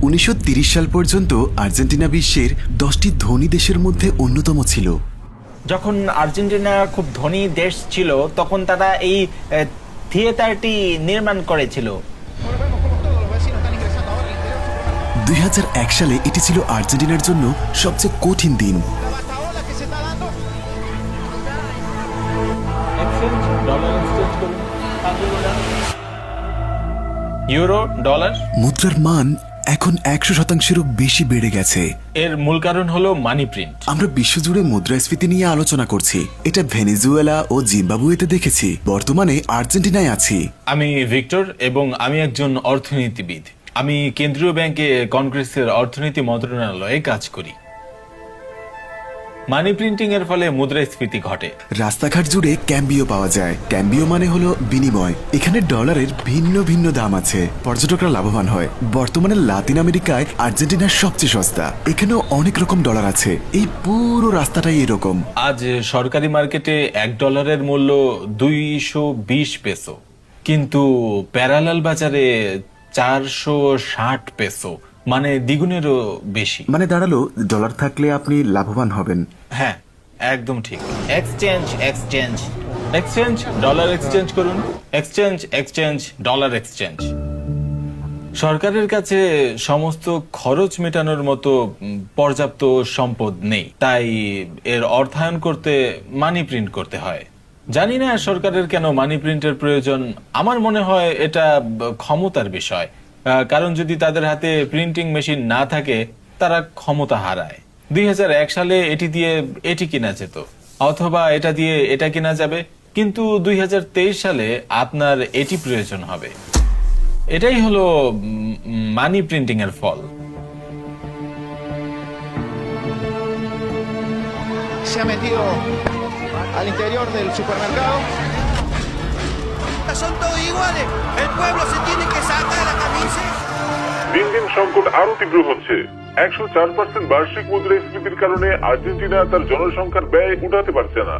1930 সাল পর্যন্ত আর্জেন্টিনা বিশ্বের 10টি ধনী দেশের মধ্যে অন্যতম ছিল। যখন আর্জেন্টিনা খুব ধনী দেশ ছিল তখন তারা এই থিয়েটারটি নির্মাণ করেছিল। 2001 সালে এটি ছিল আর্জেন্টিনার জন্য সবচেয়ে কঠিন দিন। ইউরো, ডলার, মুদ্রার মান এখন 100%-এরও বেশি বেড়ে গেছে। এর মূল কারণ হলো মানি প্রিন্ট। আমরা বিশ্বজুড়ে মুদ্রাস্ফীতি নিয়ে আলোচনা করছি। এটা ভেনেজুয়েলা ও জিম্বাবুয়েতে দেখেছি, বর্তমানে আর্জেন্টিনায় আছি। আমি ভিক্টর এবং আমি একজন অর্থনীতিবিদ। আমি কেন্দ্রীয় ব্যাংকে কংগ্রেসের অর্থনীতি মন্ত্রণালয়ে কাজ করি। মানি প্রিন্টিং এর ফলে মুদ্রাস্ফীতি ঘটে। রাস্তাঘাট জুড়ে ক্যাম্বিও পাওয়া যায়। ক্যাম্বিও মানে হলো বিনিময়। এখানে ডলারের ভিন্ন ভিন্ন দাম আছে, পর্যটকরা লাভবান হয়। বর্তমানে লাতিন আমেরিকায় আর্জেন্টিনার সবচেয়ে সস্তা। এখানেও অনেক রকম ডলার আছে। এই পুরো রাস্তাটাই এরকম। আজ সরকারি মার্কেটে $1 মূল্য 220 পেসো, কিন্তু প্যারালাল বাজারে 460 পেসো, মানে দ্বিগুণেরও বেশি। মানে দাঁড়ালো, ডলার থাকলে আপনি লাভবান হবেন। হ্যাঁ, একদম ঠিক। এক্সচেঞ্জ ডলার এক্সচেঞ্জ করুন। Exchange dollar exchange. সরকারের কাছে সমস্ত খরচ মেটানোর মতো পর্যাপ্ত সম্পদ নেই, তাই এর অর্থায়ন করতে মানি প্রিন্ট করতে হয়। জানি না সরকারের কেন মানি প্রিন্টের প্রয়োজন। আমার মনে হয় এটা ক্ষমতার বিষয়, কারণ যদি তাদের হাতে প্রিন্টিং মেশিন না থাকে তারা ক্ষমতা হারায়। 2001 সালে এটি দিয়ে এটি কিনা যেত, অথবা এটা দিয়ে এটা কিনা যাবে, কিন্তু 2023 সালে আপনার এটি প্রয়োজন হবে। এটাই হলো মানি প্রিন্টিং এর ফল। Se ha metido al interior del supermercado. Son todos iguales. El pueblo se tiene que sacar la camisa. দিন দিন সংকট আরো তীব্র হচ্ছে। 104% বার্ষিক মুদ্রাস্ফীতির কারণে আর্জেন্টিনা তার জনসংখ্যার ব্যয় উঠাতে পারছে না।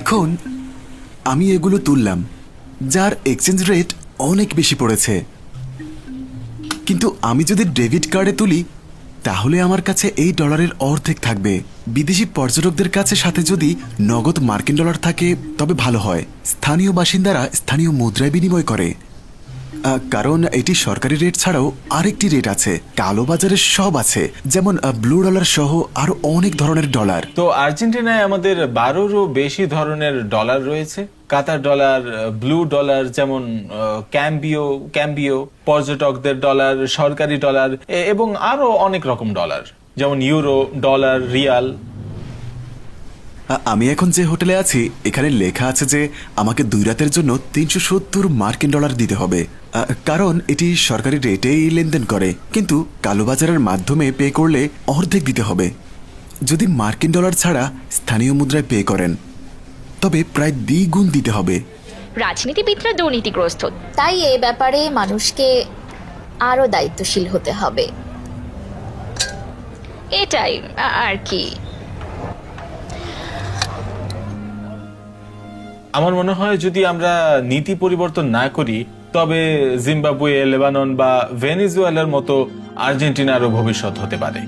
এখন আমি এগুলো তুললাম, যার এক্সচেঞ্জ রেট অনেক বেশি পড়েছে। কিন্তু আমি যদি ডেবিট কার্ডে তুলি তাহলে আমার কাছে এই ডলারের অর্ধেক থাকবে। বিদেশি পর্যটকদের কাছে সাথে যদি নগদ মার্কিন ডলার থাকে তবে ভালো হয়। স্থানীয় বাসিন্দারা স্থানীয় মুদ্রায় বিনিময় করে, কারণ এটি সরকারি রেট ছাড়াও আরেকটি রেট আছে। কালো বাজারে সব আছে, যেমন ব্লু ডলার সহ আরো অনেক ধরনের ডলার। তো আর্জেন্টিনায় আমাদের 12রও বেশি ধরনের ডলার রয়েছে। কাতার ডলার, ব্লু ডলার, যেমন ক্যাম্বিও, পর্যটকদের ডলার, সরকারি ডলার এবং আরো অনেক রকম ডলার, যেমন ইউরো, ডলার, রিয়াল। আমি এখন যে হোটেলে আছি এখানে লেখা আছে যে আমাকে 2 রাতের জন্য 370 মার্কিন ডলার দিতে হবে, কারণ এটি সরকারি রেটেই লেনদেন করে। কিন্তু কালোবাজারের মাধ্যমে পে করলে অর্ধেক দিতে হবে। যদি মার্কিন ডলার ছাড়া স্থানীয় মুদ্রায় পে করেন তবে প্রায় দ্বিগুণ দিতে হবে। রাজনীতিবিদরা দুর্নীতিগ্রস্ত, তাই এ ব্যাপারে মানুষকে আরো দায়িত্বশীল হতে হবে। এটাই আর কি। আমার মনে হয় যদি আমরা নীতি পরিবর্তন না করি তবে জিম্বাবুয়ে, লেবানন বা ভেনেজুয়েলার মতো আর্জেন্টিনারও ভবিষ্যৎ হতে পারে।